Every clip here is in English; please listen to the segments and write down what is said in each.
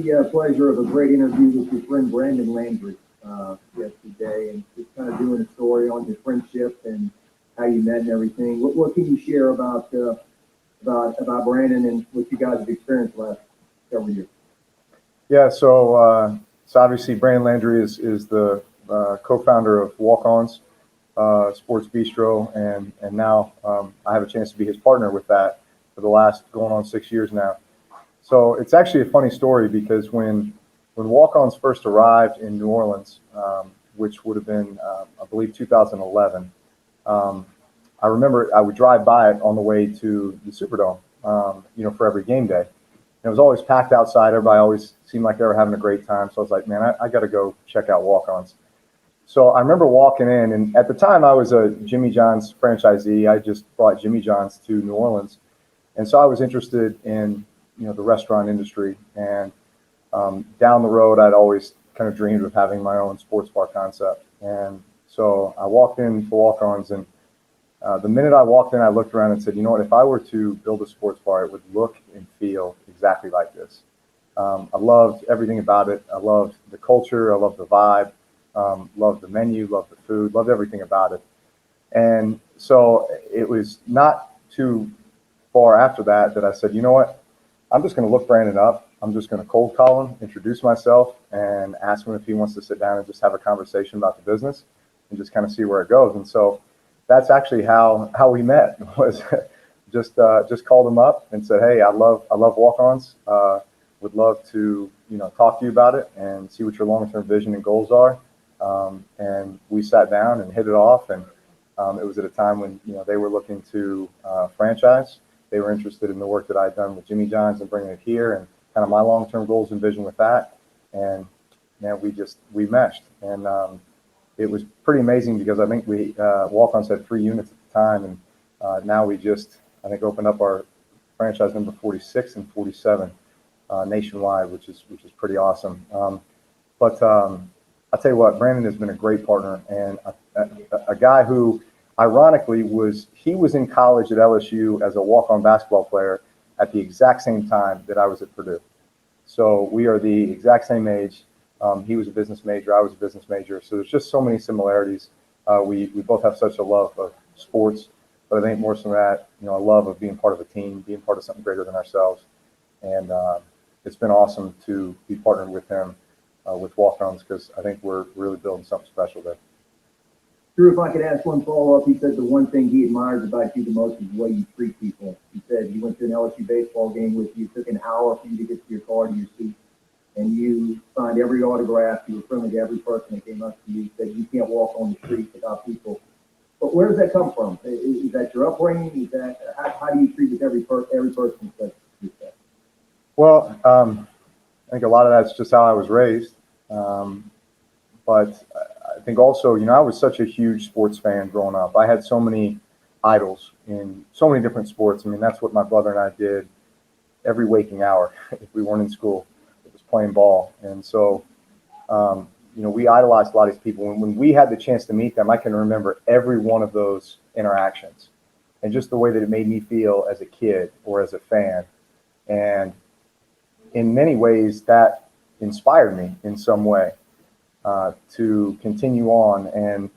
the pleasure of a great interview with your friend Brandon Landry yesterday, and just kind of doing a story on your friendship and how you met and everything. What can you share about Brandon and what you guys have experienced the last several years? Yeah, so obviously Brandon Landry is the co-founder of Walk-Ons Sports Bistro, and now I have a chance to be his partner with that for the last going on 6 years now. So it's actually a funny story because when Walk-Ons first arrived in New Orleans, which would have been I believe 2011, I remember I would drive by it on the way to the Superdome, for every game day. And it was always packed outside. Everybody always seemed like they were having a great time. So I was like, man, I got to go check out Walk-Ons. So I remember walking in, and at the time I was a Jimmy John's franchisee. I just brought Jimmy John's to New Orleans. And so I was interested in, the restaurant industry. And down the road, I'd always kind of dreamed of having my own sports bar concept. And so I walked in for Walk-Ons, and the minute I walked in, I looked around and said, you know what, if I were to build a sports bar, it would look and feel exactly like this. I loved everything about it. I loved the culture. I loved the vibe. Loved the menu, loved the food, loved everything about it. And so it was not too far after that I said, you know what, I'm just going to look Brandon up. I'm just going to cold call him, introduce myself, and ask him if he wants to sit down and just have a conversation about the business and just kind of see where it goes. And so that's actually how we met, was just called him up and said, hey, I love Walk-Ons. Would love to, talk to you about it and see what your long-term vision and goals are. And we sat down and hit it off. And it was at a time when, they were looking to franchise. They were interested in the work that I'd done with Jimmy John's and bringing it here, and kind of my long-term goals and vision with that. And man, we meshed. And it was pretty amazing because I think we Walk-Ons had 3 units at the time, and now we just, I think, opened up our franchise number 46 and 47 nationwide, which is pretty awesome. But I'll tell you what, Brandon has been a great partner, and a guy who, ironically, was in college at LSU as a walk-on basketball player at the exact same time that I was at Purdue. So we are the exact same age. He was a business major, I was a business major. So there's just so many similarities. We both have such a love of sports, but I think more so that, a love of being part of a team, being part of something greater than ourselves. And it's been awesome to be partnered with him with Walk-Ons, because I think we're really building something special there. Drew, if I could ask one follow-up, he said the one thing he admires about you the most is the way you treat people. He said he went to an LSU baseball game with you. It took an hour for you to get to your car, to your seat, and you signed every autograph. You were friendly to every person that came up to you. He said you can't walk on the street without people. But where does that come from? Is that your upbringing? Is that how do you treat with every person that you say? Well, I think a lot of that's just how I was raised. But I think also, I was such a huge sports fan growing up. I had so many idols in so many different sports. I mean, that's what my brother and I did every waking hour. If we weren't in school, it was playing ball. And so, we idolized a lot of these people. And when we had the chance to meet them, I can remember every one of those interactions and just the way that it made me feel as a kid or as a fan. And in many ways, that inspired me in some way to continue on. And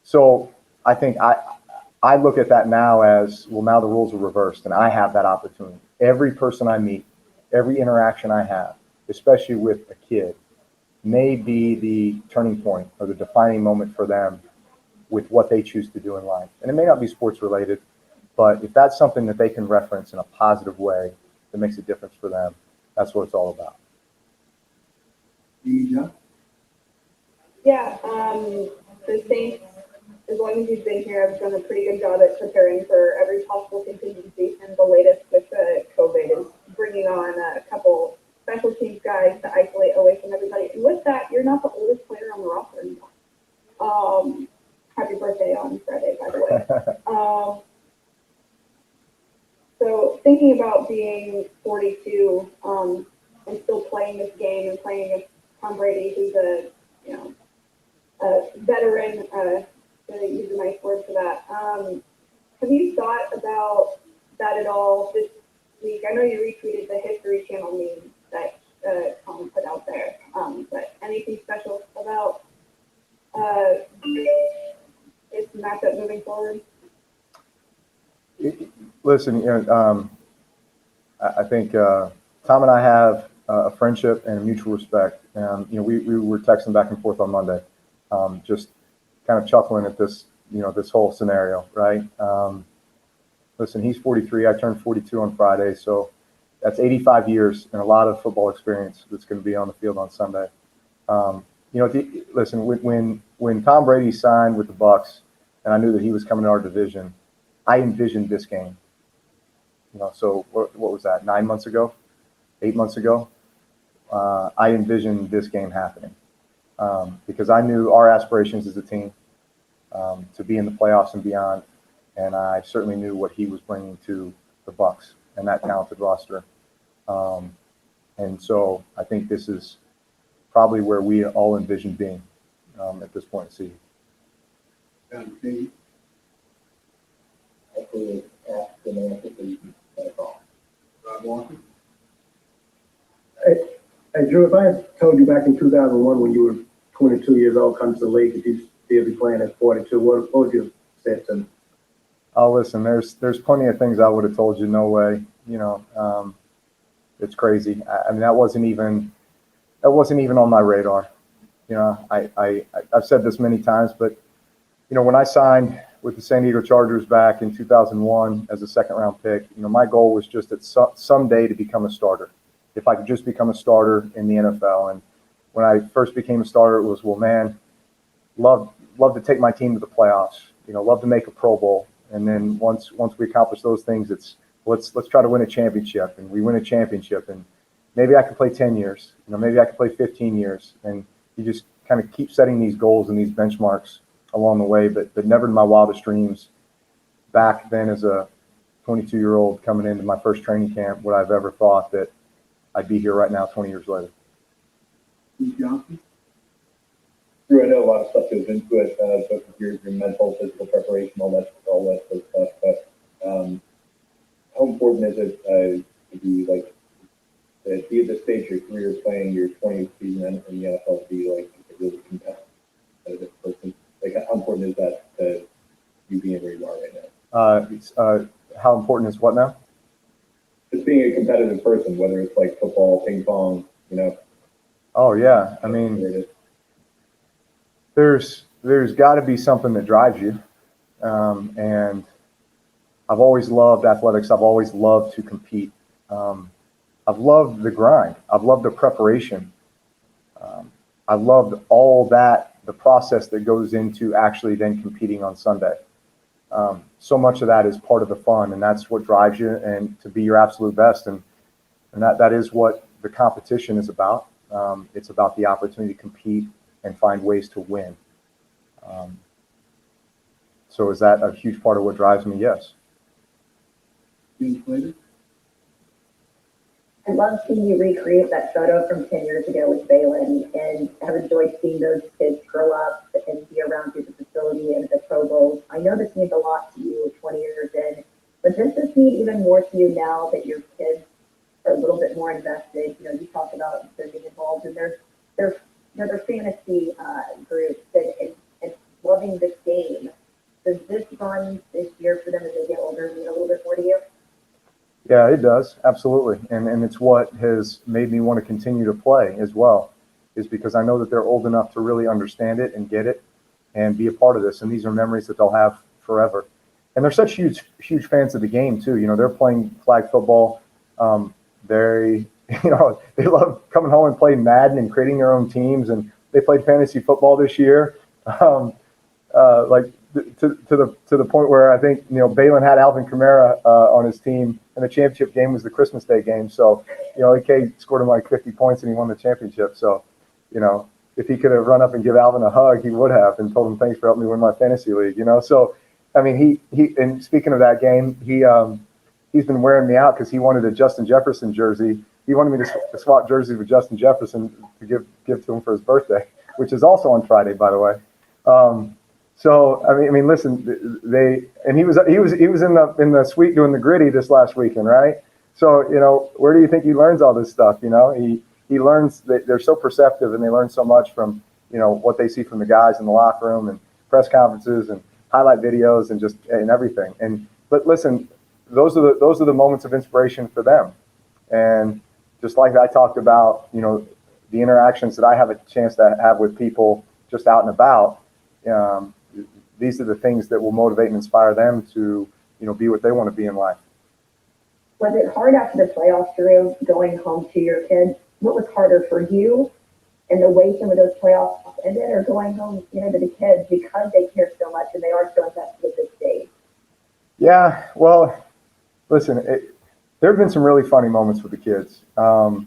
so I think I look at that now as, well, now the roles are reversed, and I have that opportunity. Every person I meet, every interaction I have, especially with a kid, may be the turning point or the defining moment for them with what they choose to do in life. And it may not be sports related, but if that's something that they can reference in a positive way that makes a difference for them, that's what it's all about. Yeah, the Saints, as long as you've been here, have done a pretty good job at preparing for every possible contingency. And the latest with COVID is bringing on a couple special teams guys to isolate away from everybody. And with that, you're not the oldest player on the roster anymore. Happy birthday on Friday, by the way. So thinking about being 42 and still playing this game and playing against Tom Brady, who's a veteran, to use a nice word for that. Have you thought about that at all this week? I know you retweeted the History Channel meme that Tom mindset moving forward? Listen, I think Tom and I have a friendship and a mutual respect. We were texting back and forth on Monday, just kind of chuckling at this, this whole scenario, right? Listen, he's 43. I turned 42 on Friday, so that's 85 years and a lot of football experience that's going to be on the field on Sunday. Listen, when Tom Brady signed with the Bucs, and I knew that he was coming to our division, I envisioned this game. So what was that? 9 months ago, 8 months ago, I envisioned this game happening because I knew our aspirations as a team to be in the playoffs and beyond, and I certainly knew what he was bringing to the Bucs and that talented roster. And so I think this is probably where we all envision being at this point in the season. Hopefully, ask the man if he can call. Hey, Drew, if I had told you back in 2001 when you were 22 years old, come to the league, that you'd still be playing at 42, what would you have said to me? Oh, listen, there's plenty of things I would have told you, no way. It's crazy. I mean, that wasn't even on my radar. I've said this many times, but when I signed with the San Diego Chargers back in 2001 as a second-round pick, my goal was just at someday to become a starter. If I could just become a starter in the NFL. And when I first became a starter, it was, well, man, love to take my team to the playoffs. Love to make a Pro Bowl. And then once we accomplish those things, it's let's try to win a championship. And we win a championship, and maybe I could play 10 years. Maybe I could play 15 years. And you just kind of keep setting these goals and these benchmarks along the way, but never in my wildest dreams back then as a 22-year-old coming into my first training camp would I've ever thought that I'd be here right now 20 years later. Johnson? Drew, I know a lot of stuff goes into it, both of your mental, physical preparation, all that sort of stuff, but how important is it to be at this stage of your career playing your 20th season in the NFL to be a really competitive person? How important is that to you being where you are right now? How important is what now? Just being a competitive person, whether it's football, ping pong, Oh yeah, I mean, there's got to be something that drives you, and I've always loved athletics. I've always loved to compete. I've loved the grind. I've loved the preparation. I've loved all that, the process that goes into actually then competing on Sunday. So much of that is part of the fun, and that's what drives you and to be your absolute best. And that is what the competition is about. It's about the opportunity to compete and find ways to win. So is that a huge part of what drives me? Yes. I love seeing you recreate that photo from 10 years ago with Balin, and have enjoyed seeing those kids grow up and be around you at the facility and at the Pro Bowls. I know this means a lot to you 20 years in, but does this mean even more to you now that your kids are a little bit more invested? You talk about them being involved in their fantasy groups and loving this game. Does this run this year for them as they get older mean a little bit more to you? Yeah, it does. Absolutely. And it's what has made me want to continue to play as well, is because I know that they're old enough to really understand it and get it and be a part of this. And these are memories that they'll have forever. And they're such huge fans of the game too. They're playing flag football. They love coming home and playing Madden and creating their own teams. And they played fantasy football this year. To the point where I think Balin had Alvin Kamara on his team, and the championship game was the Christmas Day game. So AK scored him 50 points and he won the championship. So if he could have run up and give Alvin a hug, he would have, and told him thanks for helping me win my fantasy league. So I mean he and speaking of that game, he's been wearing me out because he wanted a Justin Jefferson jersey. He wanted me to swap jerseys with Justin Jefferson to give to him for his birthday, which is also on Friday, by the way. So I mean, listen, he was in the suite doing the gritty this last weekend, right? So where do you think he learns all this stuff? He learns that they're so perceptive, and they learn so much from what they see from the guys in the locker room and press conferences and highlight videos and everything. But listen, those are the moments of inspiration for them. And just like I talked about, the interactions that I have a chance to have with people just out and about, these are the things that will motivate and inspire them to, be what they want to be in life. Was it hard after the playoffs, Drew, going home to your kids? What was harder for you and the way some of those playoffs ended, or going home, to the kids because they care so much and they are so invested at this stage? Yeah, well, listen, there have been some really funny moments with the kids. I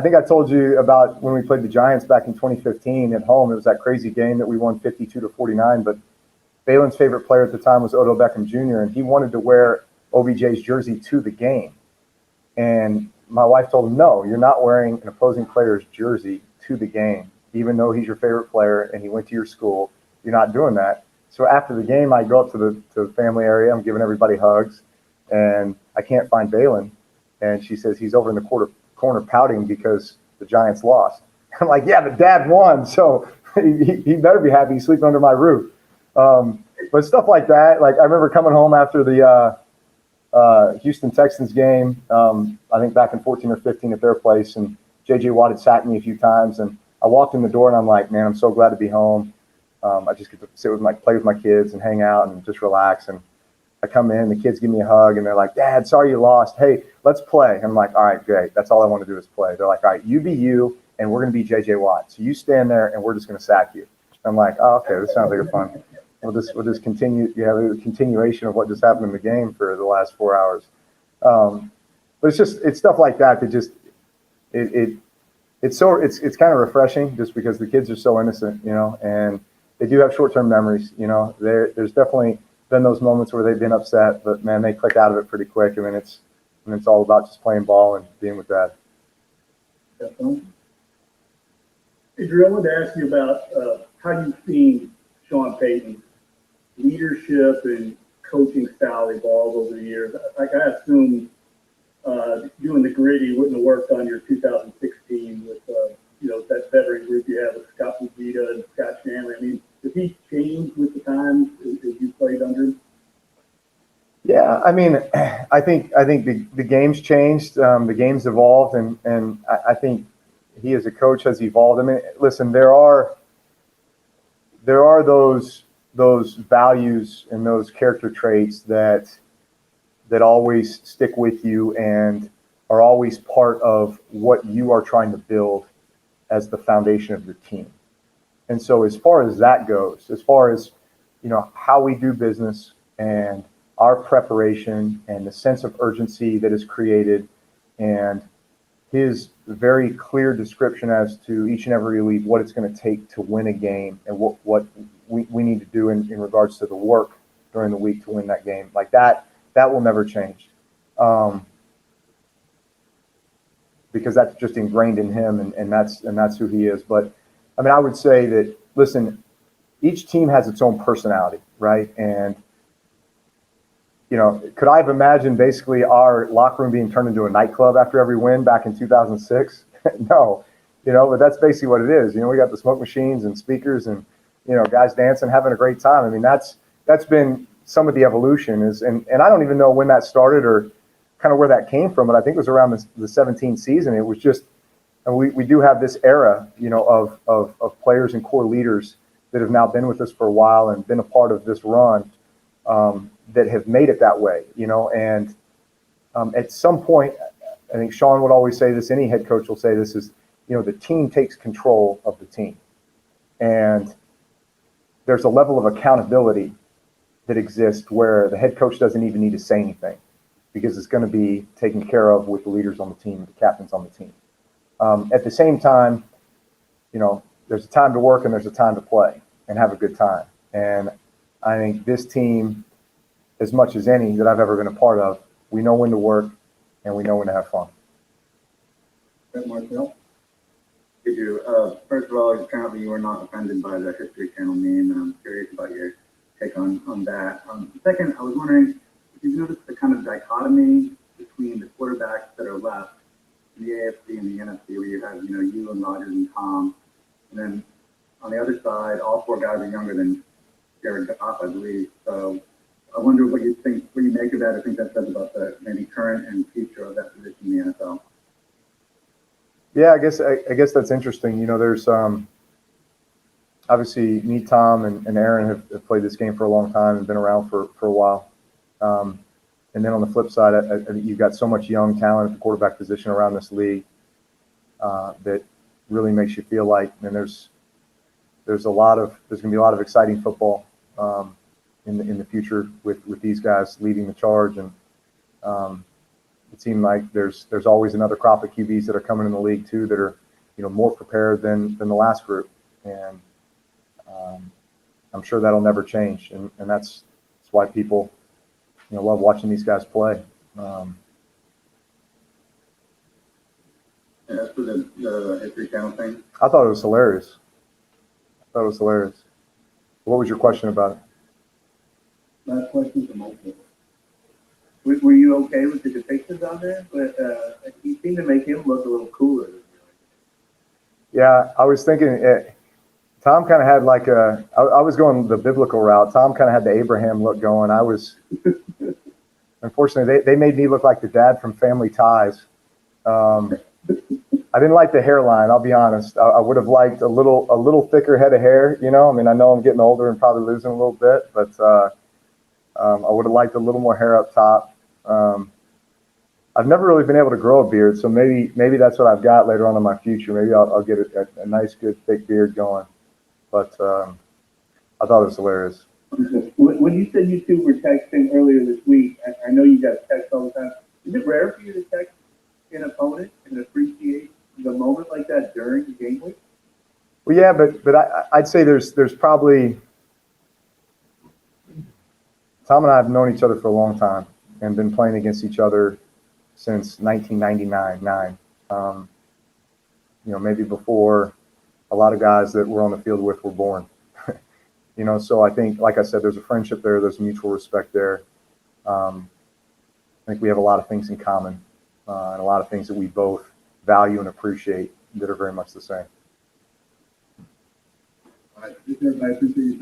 think I told you about when we played the Giants back in 2015 at home. It was that crazy game that we won 52-49, but Balin's favorite player at the time was Odell Beckham Jr., and he wanted to wear OBJ's jersey to the game. And my wife told him, no, you're not wearing an opposing player's jersey to the game, even though he's your favorite player and he went to your school. You're not doing that. So after the game, I go up to the family area. I'm giving everybody hugs, and I can't find Balin. And she says he's over in the corner pouting because the Giants lost. I'm like, yeah, but Dad won, so he better be happy he's sleeping under my roof. But stuff like that, like I remember coming home after the Houston Texans game, I think back in 14 or 15 at their place, and J.J. Watt had sacked me a few times, and I walked in the door and I'm like, man, I'm so glad to be home. I just get to play with my kids and hang out and just relax. And I come in, the kids give me a hug, and they're like, Dad, sorry you lost. Hey, let's play. And I'm like, all right, great. That's all I want to do is play. They're like, all right, you be you, and we're going to be J.J. Watt. So you stand there, and we're just going to sack you. I'm like, oh, okay, this sounds like a fun. We'll just continue. You have a continuation of what just happened in the game for the last 4 hours. But it's stuff like that that just it's kind of refreshing just because the kids are so innocent, and they do have short-term memories. There's definitely been those moments where they've been upset, but man, they click out of it pretty quick, and then it's all about just playing ball and being with Dad. Definitely. Hey, Drew, I wanted to ask you about how you've seen Sean Payton's leadership and coaching style evolve over the years. Like I assume doing the gritty wouldn't have worked on your 2016 with that veteran group you have with Scott Fujita and Scott Shanley. I mean, has he changed with the times as you played under him? Yeah, I mean, I think the game's changed, the game's evolved, and I think he as a coach has evolved. I mean, listen, there are those values and those character traits that always stick with you and are always part of what you are trying to build as the foundation of your team. And so as far as that goes, as far as, how we do business and our preparation and the sense of urgency that is created and his very clear description as to each and every week what it's going to take to win a game and what we need to do in regards to the work during the week to win that game. Like that will never change. Because that's just ingrained in him and that's who he is. But I mean, I would say that, listen, each team has its own personality, right? And, could I have imagined basically our locker room being turned into a nightclub after every win back in 2006? No, but that's basically what it is. We got the smoke machines and speakers and, guys dancing, having a great time. I mean, that's been some of the evolution and I don't even know when that started or kind of where that came from, but I think it was around the 17 season. It was just, and we do have this era, of players and core leaders that have now been with us for a while and been a part of this run that have made it that way, and at some point, I think Sean would always say this, any head coach will say this is, the team takes control of the team. And there's a level of accountability that exists where the head coach doesn't even need to say anything because it's going to be taken care of with the leaders on the team, the captains on the team. At the same time, there's a time to work and there's a time to play and have a good time. And I think this team, as much as any that I've ever been a part of, we know when to work and we know when to have fun. Marcel? Hey, Drew. First of all, apparently you were not offended by the History Channel meme, and I'm curious about your take on that. Second, I was wondering if you've noticed the kind of dichotomy between the quarterbacks that are left in the AFC and the NFC, where you have, you and Rodgers and Tom, and then on the other side, all four guys are younger than Jared Goff, I believe. So I wonder what you think, what you make of that. I think that says about the maybe current and future of that position in the NFL. Yeah, I guess that's interesting. You know, there's obviously me, Tom, and Aaron have played this game for a long time and been around for a while. And then on the flip side, I think you've got so much young talent at the quarterback position around this league that really makes you feel like, and there's going to be a lot of exciting football in the future with these guys leading the charge. And it seemed like there's always another crop of QBs that are coming in the league too that are, you know, more prepared than the last group. And I'm sure that'll never change. And that's why people, you know, love watching these guys play. And as for the history channel thing, I thought it was hilarious. What was your question about it? Last question from Michael. Were you okay with the depictions on there? But you seem to make him look a little cooler. Yeah, I was thinking Tom kind of had like I was going the biblical route. Tom kind of had the Abraham look going. I was, unfortunately, they made me look like the dad from Family Ties. I didn't like the hairline. I'll be honest. I would have liked a little thicker head of hair. You know, I mean, I know I'm getting older and probably losing a little bit, but I would have liked a little more hair up top. I've never really been able to grow a beard, so maybe that's what I've got later on in my future. Maybe I'll get a nice, good, thick beard going. But I thought it was hilarious. When you said you two were texting earlier this week, I know you guys text all the time. Is it rare for you to text an opponent and appreciate the moment like that during the game week? Well, yeah, but I'd say there's probably Tom and I have known each other for a long time and been playing against each other since 1999. You know, maybe before a lot of guys that we're on the field with were born. You know, so I think, like I said, there's a friendship there. There's mutual respect there. I think we have a lot of things in common and a lot of things that we both value and appreciate that are very much the same. All right, I appreciate your time.